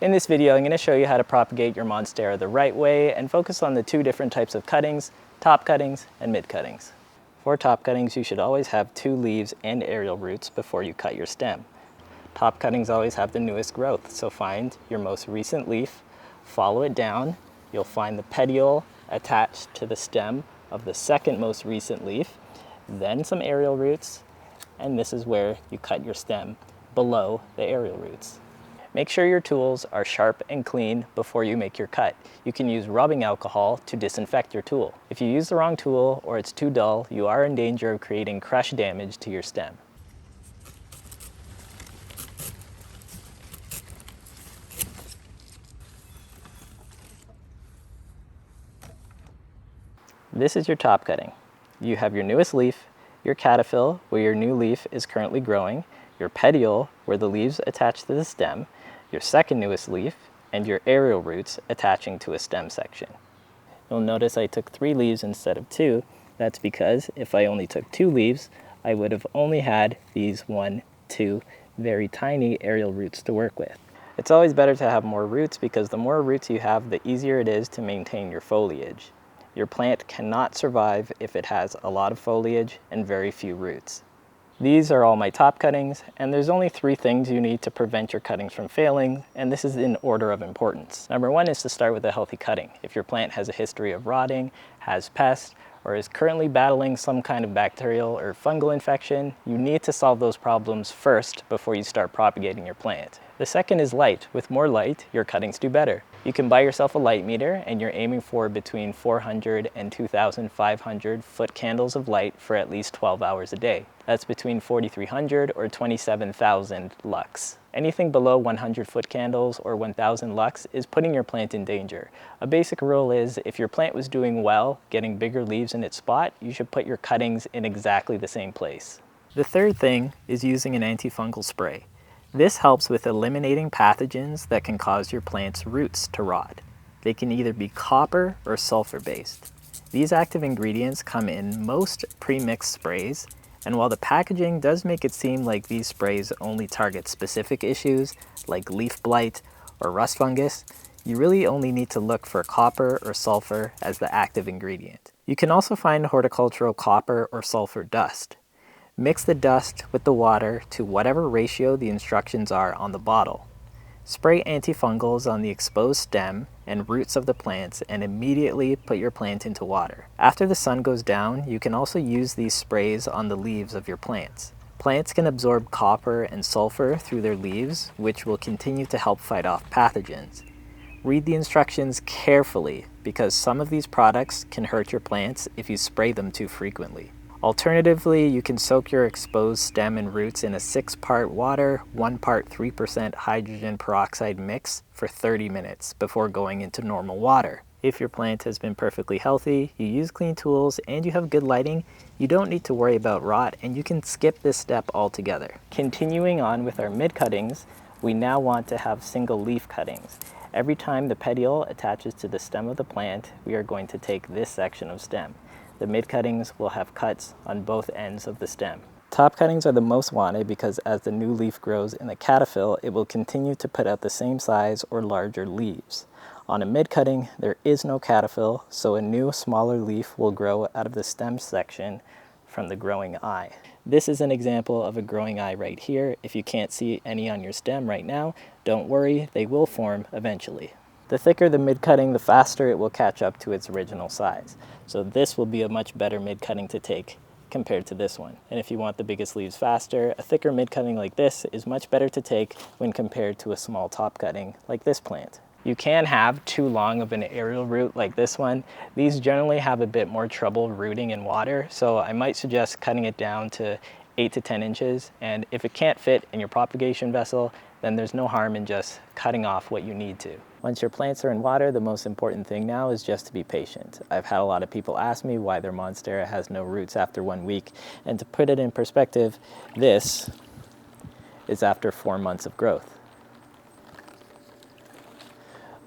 In this video, I'm going to show you how to propagate your Monstera the right way and focus on the two different types of cuttings, top cuttings and mid cuttings. For top cuttings, you should always have 2 leaves and aerial roots before you cut your stem. Top cuttings always have the newest growth, so find your most recent leaf, follow it down, you'll find the petiole attached to the stem of the second most recent leaf, then some aerial roots, and this is where you cut your stem below the aerial roots. Make sure your tools are sharp and clean before you make your cut. You can use rubbing alcohol to disinfect your tool. If you use the wrong tool or it's too dull, you are in danger of creating crush damage to your stem. This is your top cutting. You have your newest leaf, your cataphyll where your new leaf is currently growing, your petiole where the leaves attach to the stem, your second newest leaf, and your aerial roots attaching to a stem section. You'll notice I took 3 leaves instead of 2. That's because if I only took 2 leaves, I would have only had these 1, 2 very tiny aerial roots to work with. It's always better to have more roots because the more roots you have, the easier it is to maintain your foliage. Your plant cannot survive if it has a lot of foliage and very few roots. These are all my top cuttings, and there's only 3 things you need to prevent your cuttings from failing, and this is in order of importance. Number 1 is to start with a healthy cutting. If your plant has a history of rotting, has pests, or is currently battling some kind of bacterial or fungal infection, you need to solve those problems first before you start propagating your plant. The second is light. With more light, your cuttings do better. You can buy yourself a light meter and you're aiming for between 400 and 2,500 foot candles of light for at least 12 hours a day. That's between 4,300 or 27,000 lux. Anything below 100 foot candles or 1,000 lux is putting your plant in danger. A basic rule is if your plant was doing well, getting bigger leaves in its spot, you should put your cuttings in exactly the same place. The third thing is using an antifungal spray. This helps with eliminating pathogens that can cause your plant's roots to rot. They can either be copper or sulfur based. These active ingredients come in most pre-mixed sprays, and while the packaging does make it seem like these sprays only target specific issues like leaf blight or rust fungus, you really only need to look for copper or sulfur as the active ingredient. You can also find horticultural copper or sulfur dust. Mix the dust with the water to whatever ratio the instructions are on the bottle. Spray antifungals on the exposed stem and roots of the plants and immediately put your plant into water. After the sun goes down, you can also use these sprays on the leaves of your plants. Plants can absorb copper and sulfur through their leaves, which will continue to help fight off pathogens. Read the instructions carefully because some of these products can hurt your plants if you spray them too frequently. Alternatively, you can soak your exposed stem and roots in a 6-part water, 1 part 3% hydrogen peroxide mix for 30 minutes before going into normal water. If your plant has been perfectly healthy, you use clean tools, and you have good lighting, you don't need to worry about rot, and you can skip this step altogether. Continuing on with our mid cuttings, we now want to have single leaf cuttings. Every time the petiole attaches to the stem of the plant, we are going to take this section of stem. The mid cuttings will have cuts on both ends of the stem. Top cuttings are the most wanted because as the new leaf grows in the cataphyll, it will continue to put out the same size or larger leaves. On a mid cutting, there is no cataphyll, so a new smaller leaf will grow out of the stem section from the growing eye. This is an example of a growing eye right here. If you can't see any on your stem right now, don't worry, they will form eventually. The thicker the mid cutting, the faster it will catch up to its original size. So this will be a much better mid cutting to take compared to this one. And if you want the biggest leaves faster, a thicker mid cutting like this is much better to take when compared to a small top cutting like this plant. You can have too long of an aerial root like this one. These generally have a bit more trouble rooting in water, so I might suggest cutting it down to 8 to 10 inches. And if it can't fit in your propagation vessel, then there's no harm in just cutting off what you need to. Once your plants are in water, the most important thing now is just to be patient. I've had a lot of people ask me why their Monstera has no roots after 1 week, and to put it in perspective, this is after 4 months of growth.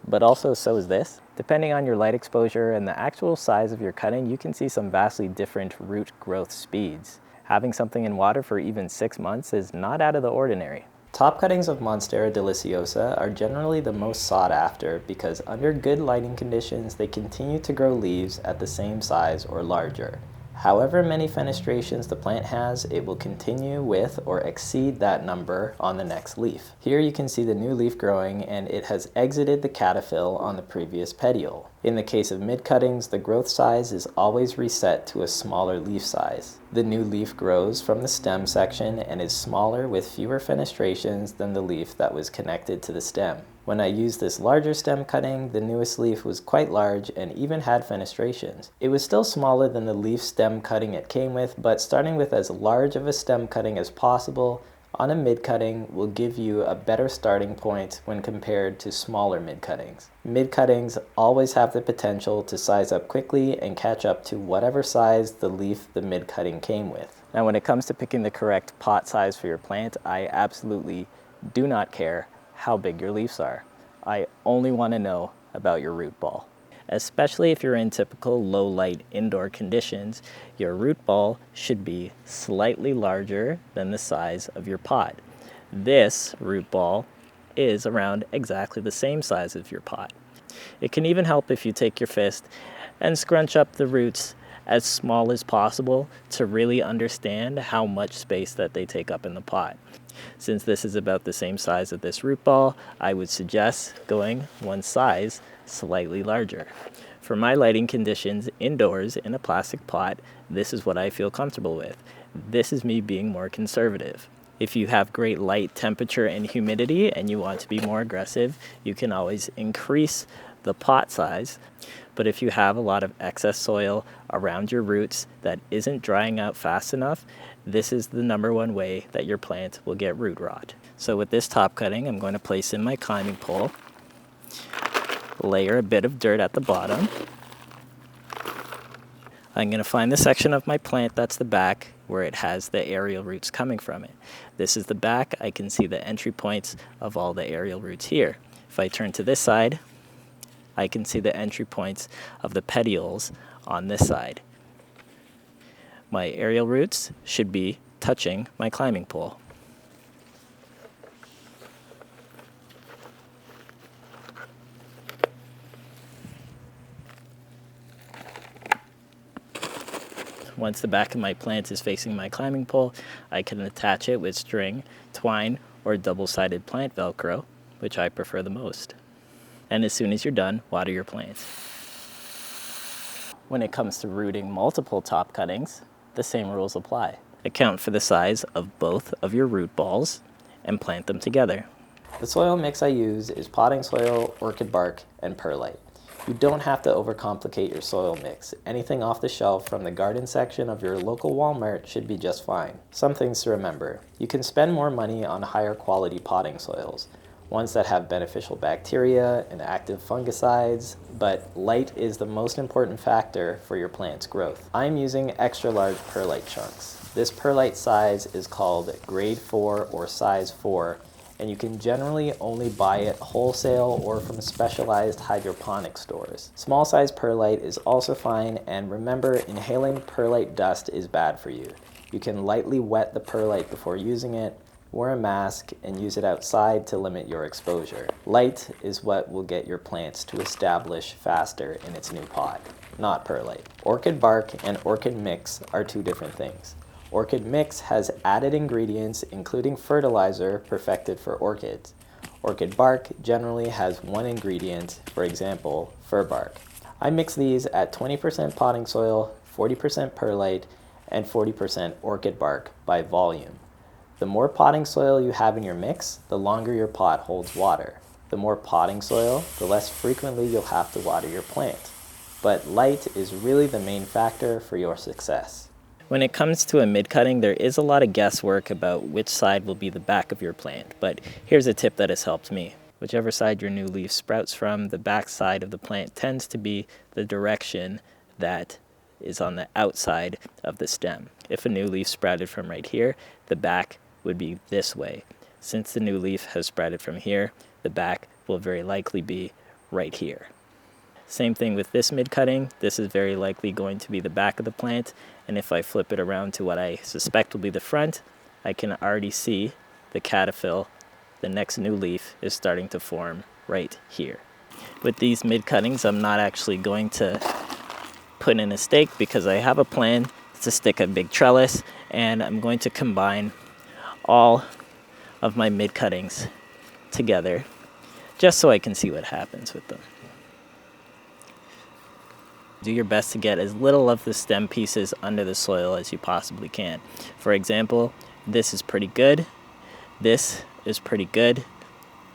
But also so is this. Depending on your light exposure and the actual size of your cutting, you can see some vastly different root growth speeds. Having something in water for even 6 months is not out of the ordinary. Top cuttings of Monstera Deliciosa are generally the most sought after because under good lighting conditions they continue to grow leaves at the same size or larger. However many fenestrations the plant has, it will continue with or exceed that number on the next leaf. Here you can see the new leaf growing and it has exited the cataphyll on the previous petiole. In the case of mid-cuttings, the growth size is always reset to a smaller leaf size. The new leaf grows from the stem section and is smaller with fewer fenestrations than the leaf that was connected to the stem. When I used this larger stem cutting, the newest leaf was quite large and even had fenestrations. It was still smaller than the leaf stem cutting it came with, but starting with as large of a stem cutting as possible on a mid-cutting will give you a better starting point when compared to smaller mid-cuttings. Mid-cuttings always have the potential to size up quickly and catch up to whatever size the leaf the mid-cutting came with. Now when it comes to picking the correct pot size for your plant, I absolutely do not care how big your leaves are. I only want to know about your root ball. Especially if you're in typical low light indoor conditions, your root ball should be slightly larger than the size of your pot. This root ball is around exactly the same size as your pot. It can even help if you take your fist and scrunch up the roots as small as possible to really understand how much space that they take up in the pot. Since this is about the same size of this root ball, I would suggest going one size slightly larger. For my lighting conditions indoors in a plastic pot, this is what I feel comfortable with. This is me being more conservative. If you have great light, temperature, and humidity and you want to be more aggressive, you can always increase the pot size. But if you have a lot of excess soil around your roots that isn't drying out fast enough, this is the number one way that your plant will get root rot. So with this top cutting, I'm going to place in my climbing pole, layer a bit of dirt at the bottom. I'm going to find the section of my plant that's the back where it has the aerial roots coming from it. This is the back. I can see the entry points of all the aerial roots here. If I turn to this side, I can see the entry points of the petioles on this side. My aerial roots should be touching my climbing pole. Once the back of my plant is facing my climbing pole, I can attach it with string, twine, or double-sided plant Velcro, which I prefer the most. And as soon as you're done, water your plants. When it comes to rooting multiple top cuttings, the same rules apply. Account for the size of both of your root balls and plant them together. The soil mix I use is potting soil, orchid bark, and perlite. You don't have to overcomplicate your soil mix. Anything off the shelf from the garden section of your local Walmart should be just fine. Some things to remember. You can spend more money on higher quality potting soils, ones that have beneficial bacteria and active fungicides, but light is the most important factor for your plant's growth. I'm using extra large perlite chunks. This perlite size is called grade 4 or size 4, and you can generally only buy it wholesale or from specialized hydroponic stores. Small size perlite is also fine, and remember, inhaling perlite dust is bad for you. You can lightly wet the perlite before using it, wear a mask, and use it outside to limit your exposure. Light is what will get your plants to establish faster in its new pot, not perlite. Orchid bark and orchid mix are two different things. Orchid mix has added ingredients including fertilizer perfected for orchids. Orchid bark generally has one ingredient, for example, fir bark. I mix these at 20% potting soil, 40% perlite, and 40% orchid bark by volume. The more potting soil you have in your mix, the longer your pot holds water. The more potting soil, the less frequently you'll have to water your plant. But light is really the main factor for your success. When it comes to a mid-cutting, there is a lot of guesswork about which side will be the back of your plant, but here's a tip that has helped me. Whichever side your new leaf sprouts from, the back side of the plant tends to be the direction that is on the outside of the stem. If a new leaf sprouted from right here, the back would be this way. Since the new leaf has sprouted from here, the back will very likely be right here. Same thing with this mid-cutting. This is very likely going to be the back of the plant, and if I flip it around to what I suspect will be the front, I can already see the cataphyll the next new leaf is starting to form right here. With these mid cuttings, I'm not actually going to put in a stake because I have a plan to stick a big trellis, and I'm going to combine all of my mid cuttings together just so I can see what happens with them. Do your best to get as little of the stem pieces under the soil as you possibly can. For example, this is pretty good. This is pretty good.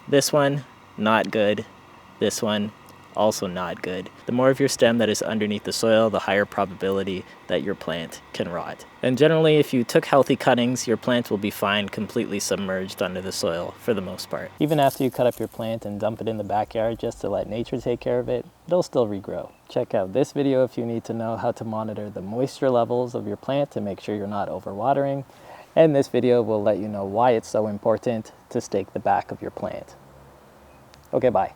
This one, not good. This one, also not good. The more of your stem that is underneath the soil, the higher probability that your plant can rot. And generally, if you took healthy cuttings, your plant will be fine completely submerged under the soil for the most part. Even after you cut up your plant and dump it in the backyard just to let nature take care of it, it'll still regrow. Check out this video if you need to know how to monitor the moisture levels of your plant to make sure you're not overwatering. And this video will let you know why it's so important to stake the back of your plant. Okay, bye.